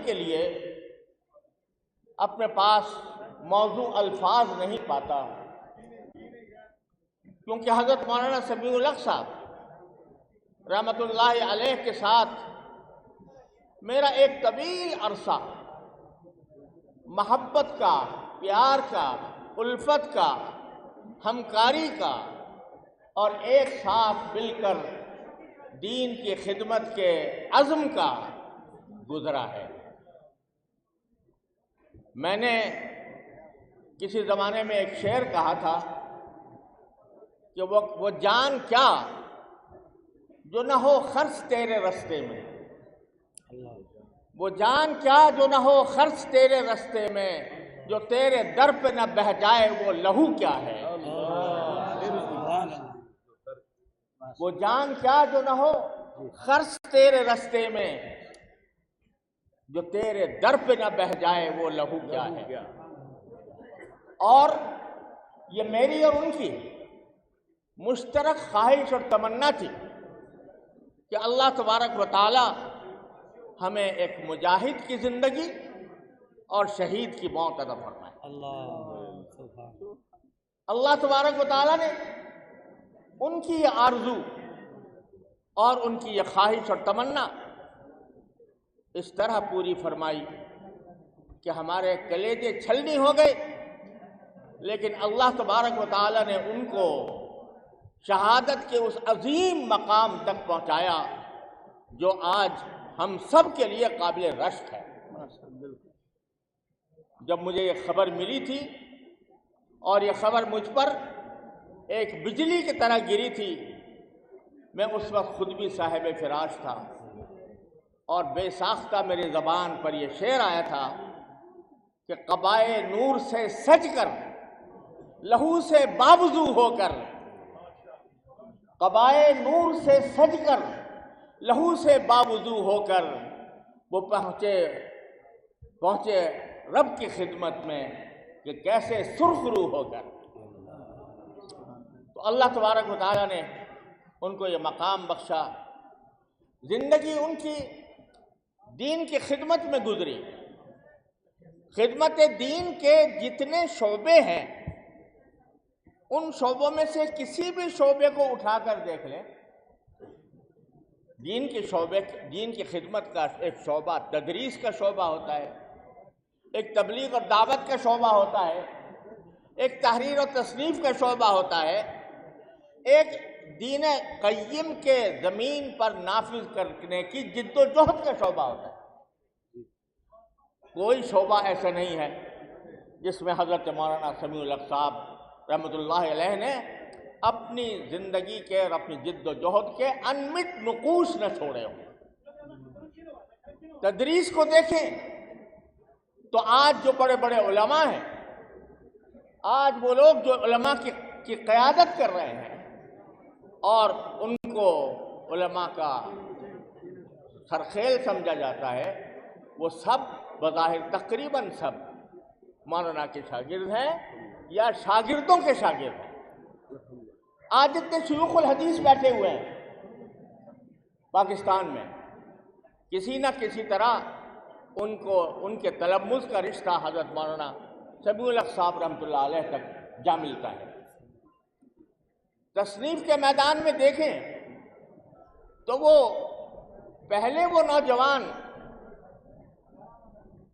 کے لیے اپنے پاس موضوع الفاظ نہیں پاتا، کیونکہ حضرت مولانا سمیع الحق صاحب رحمۃ اللہ علیہ کے ساتھ میرا ایک طویل عرصہ محبت کا، پیار کا، الفت کا، ہمکاری کا اور ایک ساتھ مل کر دین کی خدمت کے عزم کا گزرا ہے۔ میں نے کسی زمانے میں ایک شعر کہا تھا کہ وہ جان کیا جو نہ ہو خرچ تیرے رستے میں، وہ جان کیا جو نہ ہو خرچ تیرے رستے میں، جو تیرے در پہ نہ بہہ جائے وہ لہو کیا ہے۔ وہ جان کیا جو نہ ہو خرچ تیرے رستے میں، جو تیرے در پہ نہ بہہ جائے وہ لہو کیا ہے۔ اور یہ میری اور ان کی مشترک خواہش اور تمنا تھی کہ اللہ تبارک و تعالی ہمیں ایک مجاہد کی زندگی اور شہید کی موت عطا فرمائے۔ اللہ تبارک و تعالی نے ان کی یہ آرزو اور ان کی یہ خواہش اور تمنا اس طرح پوری فرمائی کہ ہمارے کلیجے چھلنی ہو گئے، لیکن اللہ تبارک و تعالی نے ان کو شہادت کے اس عظیم مقام تک پہنچایا جو آج ہم سب کے لیے قابل رشک ہے۔ جب مجھے یہ خبر ملی تھی اور یہ خبر مجھ پر ایک بجلی کی طرح گری تھی، میں اس وقت خود بھی صاحب فراش تھا اور بے ساختہ میری زبان پر یہ شعر آیا تھا کہ قبائے نور سے سج کر لہو سے بابزو ہو کر، قبائے نور سے سج کر لہو سے بابزو ہو کر وہ پہنچے رب کی خدمت میں کہ کیسے سرخ روح ہو کر۔ تو اللہ تبارک و تعالیٰ نے ان کو یہ مقام بخشا۔ زندگی ان کی دین کی خدمت میں گزری۔ خدمت دین کے جتنے شعبے ہیں ان شعبوں میں سے کسی بھی شعبے کو اٹھا کر دیکھ لیں، دین کی خدمت کا ایک شعبہ تدریس کا شعبہ ہوتا ہے، ایک تبلیغ اور دعوت کا شعبہ ہوتا ہے، ایک تحریر اور تصنیف کا شعبہ ہوتا ہے، ایک دین قیم کے زمین پر نافذ کرنے کی جد و جہد کا شعبہ ہوتا ہے۔ کوئی شعبہ ایسا نہیں ہے جس میں حضرت مولانا سمیع الحق صاحب رحمۃ اللہ علیہ نے اپنی زندگی کے اور اپنی جد و جہد کے انمٹ نقوش نہ چھوڑے ہوں۔ تدریس کو دیکھیں تو آج جو بڑے بڑے علماء ہیں، آج وہ لوگ جو علماء کی قیادت کر رہے ہیں اور ان کو علماء کا سرخیل سمجھا جاتا ہے، وہ سب بظاہر تقریباً سب مولانا کے شاگرد ہیں یا شاگردوں کے شاگرد ہیں۔ آج جتنے شیوخ الحدیث بیٹھے ہوئے ہیں پاکستان میں، کسی نہ کسی طرح ان کے تلمذ کا رشتہ حضرت مولانا سمیع الحق صاحب رحمۃ اللہ علیہ تک جا ملتا ہے۔ تصنیف کے میدان میں دیکھیں تو وہ پہلے وہ نوجوان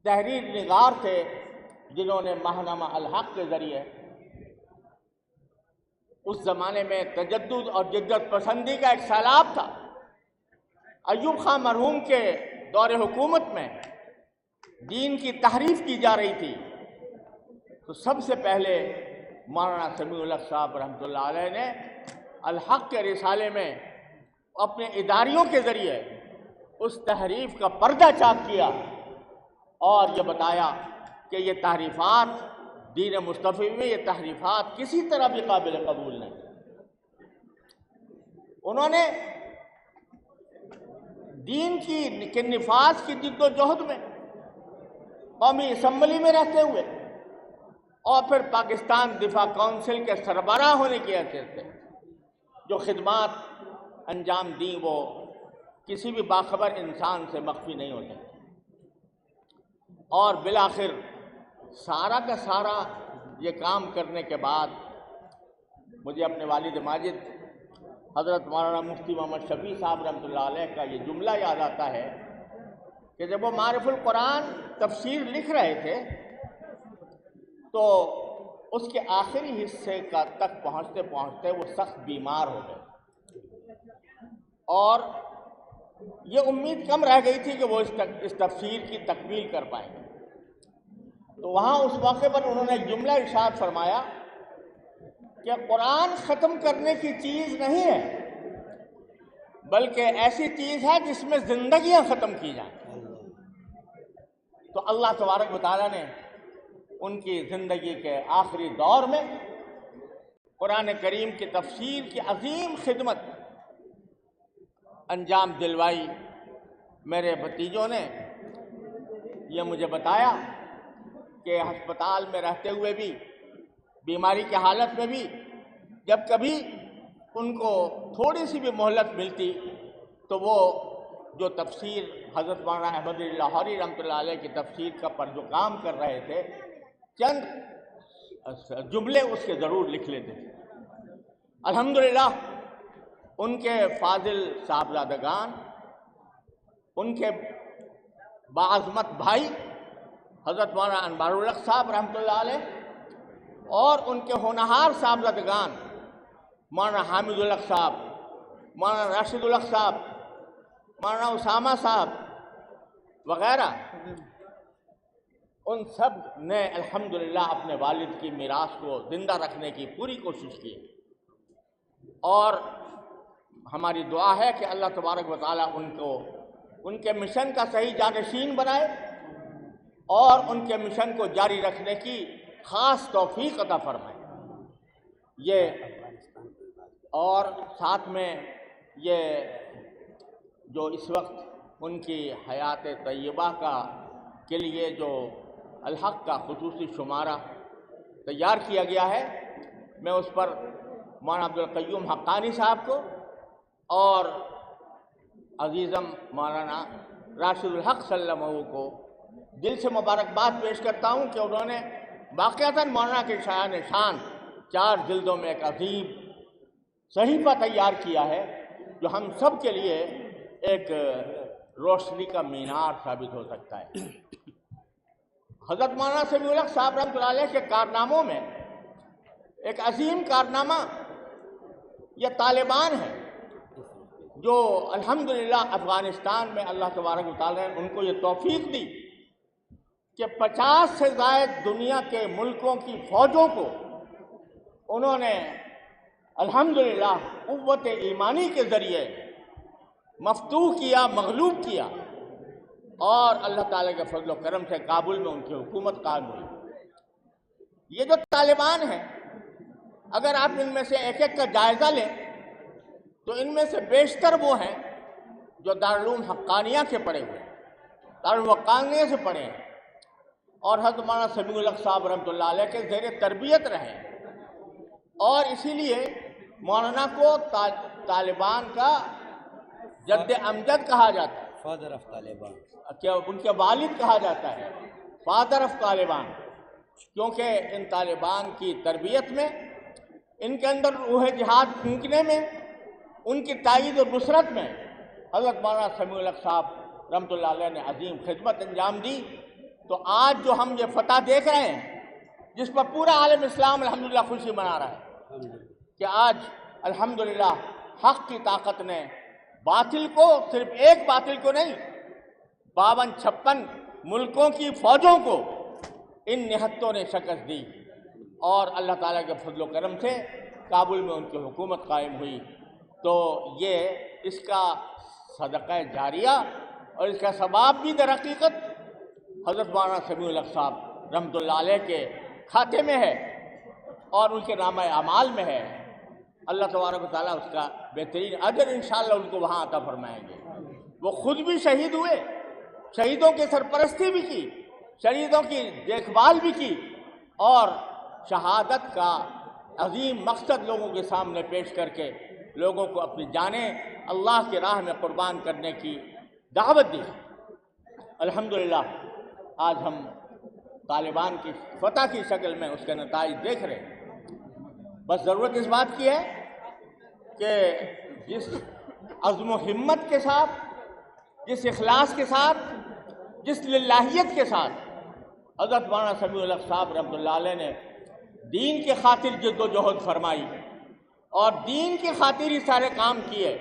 تحریر نگار تھے جنہوں نے ماہنامہ الحق کے ذریعے اس زمانے میں تجدد اور جدت پسندی کا ایک سیلاب تھا۔ ایوب خان مرحوم کے دور حکومت میں دین کی تحریف کی جا رہی تھی، تو سب سے پہلے مولانا سمیع الحق صاحب رحمۃ اللہ علیہ نے الحق کے رسالے میں اپنے اداریوں کے ذریعے اس تحریف کا پردہ چاک کیا اور یہ بتایا کہ یہ تحریفات دین مصطفی میں، یہ تحریفات کسی طرح بھی قابل قبول نہیں۔ انہوں نے دین کے نفاذ کی جد و جہد میں قومی اسمبلی میں رہتے ہوئے اور پھر پاکستان دفاع کونسل کے سربراہ ہونے کی حیثیت سے جو خدمات انجام دیں وہ کسی بھی باخبر انسان سے مخفی نہیں ہوتے۔ اور بالآخر سارا کا سارا یہ کام کرنے کے بعد مجھے اپنے والد ماجد حضرت مولانا مفتی محمد شفیع صاحب رحمۃ اللہ علیہ کا یہ جملہ یاد آتا ہے کہ جب وہ معرف القرآن تفسیر لکھ رہے تھے تو اس کے آخری حصے تک پہنچتے پہنچتے وہ سخت بیمار ہو گئے اور یہ امید کم رہ گئی تھی کہ وہ اس تفسیر کی تکمیل کر پائیں گے۔ تو وہاں اس موقع پر انہوں نے ایک جملہ ارشاد فرمایا کہ قرآن ختم کرنے کی چیز نہیں ہے بلکہ ایسی چیز ہے جس میں زندگیاں ختم کی جائیں۔ تو اللہ تبارک و تعالیٰ نے ان کی زندگی کے آخری دور میں قرآن کریم کی تفسیر کی عظیم خدمت انجام دلوائی۔ میرے بھتیجوں نے یہ مجھے بتایا کہ ہسپتال میں رہتے ہوئے بھی، بیماری کی حالت میں بھی، جب کبھی ان کو تھوڑی سی بھی مہلت ملتی تو وہ جو تفسیر حضرت مولانا احمد علی لاہوری رحمۃ اللہ علیہ کی تفسیر کا پر جو کام کر رہے تھے چند جملے اس کے ضرور لکھ لیتے تھے۔ الحمدللہ ان کے فاضل صاحبزادگان، ان کے باعظمت بھائی حضرت مولانا انوار الحق صاحب رحمۃ اللہ علیہ اور ان کے ہونہار صاحبزادگان مولانا حامد الحق صاحب، مولانا راشد الحق صاحب، مولانا اسامہ صاحب وغیرہ، ان سب نے الحمدللہ اپنے والد کی میراث کو زندہ رکھنے کی پوری کوشش کی اور ہماری دعا ہے کہ اللہ تبارک و تعالیٰ ان کو ان کے مشن کا صحیح جانشین بنائے اور ان کے مشن کو جاری رکھنے کی خاص توفیق عطا فرمائے۔ یہ اور ساتھ میں یہ جو اس وقت ان کی حیات طیبہ کے لیے جو الحق کا خصوصی شمارہ تیار کیا گیا ہے، میں اس پر مولانا عبدالقیوم حقانی صاحب کو اور عزیزم مولانا راشد الحق صلی اللہ علیہ وسلم کو دل سے مبارکباد پیش کرتا ہوں کہ انہوں نے واقعتاً مولانا کے شایان شان 4 جلدوں میں ایک عظیم صحیفہ تیار کیا ہے جو ہم سب کے لیے ایک روشنی کا مینار ثابت ہو سکتا ہے۔ حضرت مولانا سمیع الحق صاحب رحمۃ اللہ علیہ کے کارناموں میں ایک عظیم کارنامہ یہ طالبان ہے جو الحمدللہ افغانستان میں اللہ تبارک و تعالیٰ نے ان کو یہ توفیق دی کہ 50 سے زائد دنیا کے ملکوں کی فوجوں کو انہوں نے الحمدللہ قوت ایمانی کے ذریعے مفتوح کیا، مغلوب کیا اور اللہ تعالیٰ کے فضل و کرم سے کابل میں ان کی حکومت قائم ہوئی۔ یہ جو طالبان ہیں، اگر آپ ان میں سے ایک ایک کا جائزہ لیں تو ان میں سے بیشتر وہ ہیں جو دارالعلوم حقانیہ سے پڑھے ہوئے ہیں، دارالعلوم حقانیہ سے پڑھے ہیں اور حضرت مولانا سمیع الحق صاحب رحمۃ اللہ علیہ کے زیر تربیت رہے اور اسی لیے مولانا کو طالبان کا جد امجد کہا جاتا ہے، فادر آف طالبان، کیا ان کے والد کہا جاتا ہے، فادر آف طالبان، کیونکہ ان طالبان کی تربیت میں، ان کے اندر روح جہاد پھونکنے میں، ان کی تائید اور نصرت میں حضرت مولانا سمیع الحق صاحب رحمۃ اللہ علیہ نے عظیم خدمت انجام دی۔ تو آج جو ہم یہ فتح دیکھ رہے ہیں جس پر پورا عالم اسلام الحمدللہ خوشی منا رہا ہے کہ آج الحمدللہ حق کی طاقت نے باطل کو، صرف ایک باطل کو نہیں، 52-56 ملکوں کی فوجوں کو ان نہتوں نے شکست دی اور اللہ تعالیٰ کے فضل و کرم سے کابل میں ان کی حکومت قائم ہوئی۔ تو یہ اس کا صدقہ جاریہ اور اس کا ثواب بھی در حقیقت حضرت مولانا سمیع الحق صاحب رحمۃ اللہ علیہ کے کھاتے میں ہے اور ان کے نامہ اعمال میں ہے۔ اللہ تبارک و تعالیٰ اس کا بہترین اجر انشاءاللہ ان کو وہاں عطا فرمائیں گے۔ وہ خود بھی شہید ہوئے، شہیدوں کی سرپرستی بھی کی، شہیدوں کی دیکھ بھال بھی کی اور شہادت کا عظیم مقصد لوگوں کے سامنے پیش کر کے لوگوں کو اپنی جانیں اللہ کی راہ میں قربان کرنے کی دعوت دی۔ الحمدللہ آج ہم طالبان کی فتح کی شکل میں اس کے نتائج دیکھ رہے ہیں۔ بس ضرورت اس بات کی ہے کہ جس عزم و ہمت کے ساتھ، جس اخلاص کے ساتھ، جس للہیت کے ساتھ حضرت مولانا سمیع الحق صاحب رحمۃ اللہ علیہ نے دین کے خاطر جد و جہد فرمائی اور دین کی خاطر ہی سارے کام کیے،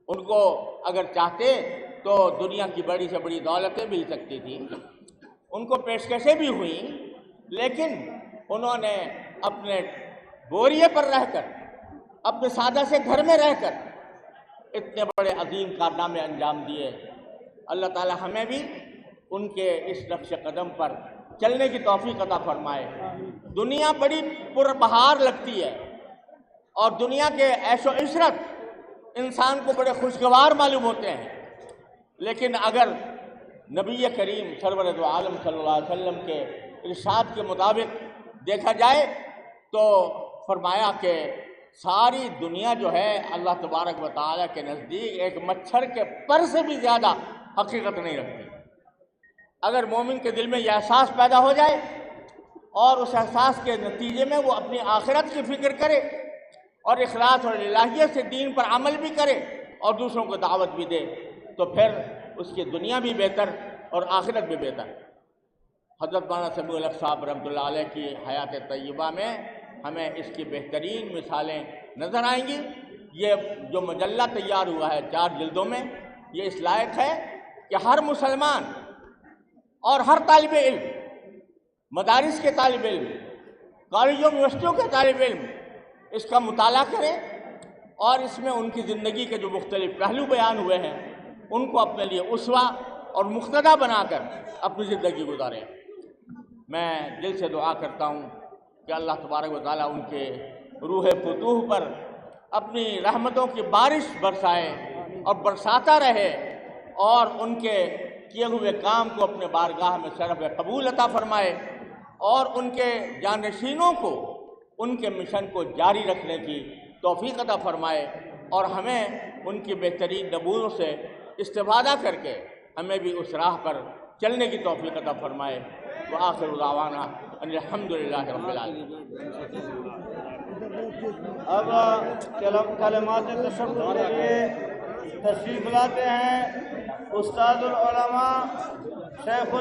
ان کو اگر چاہتے تو دنیا کی بڑی سے بڑی دولتیں مل سکتی تھیں، ان کو پیشکشیں بھی ہوئیں، لیکن انہوں نے اپنے بوریے پر رہ کر، اپنے سادہ سے گھر میں رہ کر اتنے بڑے عظیم کارنامے انجام دیے۔ اللہ تعالی ہمیں بھی ان کے اس نقش قدم پر چلنے کی توفیق عطا فرمائے۔ دنیا بڑی پربہار لگتی ہے اور دنیا کے عیش و عشرت انسان کو بڑے خوشگوار معلوم ہوتے ہیں، لیکن اگر نبی کریم سرور دو عالم صلی اللہ علیہ وسلم کے ارشاد کے مطابق دیکھا جائے تو فرمایا کہ ساری دنیا جو ہے اللہ تبارک و تعالیٰ کے نزدیک ایک مچھر کے پر سے بھی زیادہ حقیقت نہیں رکھتی۔ اگر مومن کے دل میں یہ احساس پیدا ہو جائے اور اس احساس کے نتیجے میں وہ اپنی آخرت کی فکر کرے اور اخلاص اور الہیت سے دین پر عمل بھی کرے اور دوسروں کو دعوت بھی دے، تو پھر اس کی دنیا بھی بہتر اور آخرت بھی بہتر۔ حضرت مولانا سمیع الحق صاحب رحمۃ اللہ علیہ کی حیات طیبہ میں ہمیں اس کی بہترین مثالیں نظر آئیں گی۔ یہ جو مجلہ تیار ہوا ہے 4 جلدوں میں، یہ اس لائق ہے کہ ہر مسلمان اور ہر طالب علم، مدارس کے طالب علم، کالجوں یونیورسٹیوں کے طالب علم اس کا مطالعہ کریں اور اس میں ان کی زندگی کے جو مختلف پہلو بیان ہوئے ہیں ان کو اپنے لیے اسوہ اور مقتدیٰ بنا کر اپنی زندگی گزاریں۔ میں دل سے دعا کرتا ہوں کہ اللہ تبارک و تعالیٰ ان کے روح فتوح پر اپنی رحمتوں کی بارش برسائے اور برساتا رہے اور ان کے کیے ہوئے کام کو اپنے بارگاہ میں شرف قبول عطا فرمائے اور ان کے جانشینوں کو ان کے مشن کو جاری رکھنے کی توفیق عطا فرمائے اور ہمیں ان کی بہترین نمونوں سے استفادہ کر کے ہمیں بھی اس راہ پر چلنے کی توفیق عطا فرمائے۔ وآخر دعوانا ان الحمدللہ رب العالمین۔ اب کلمات تشکر کے لیے تشریف لاتے ہیں استاد العلماء شیخ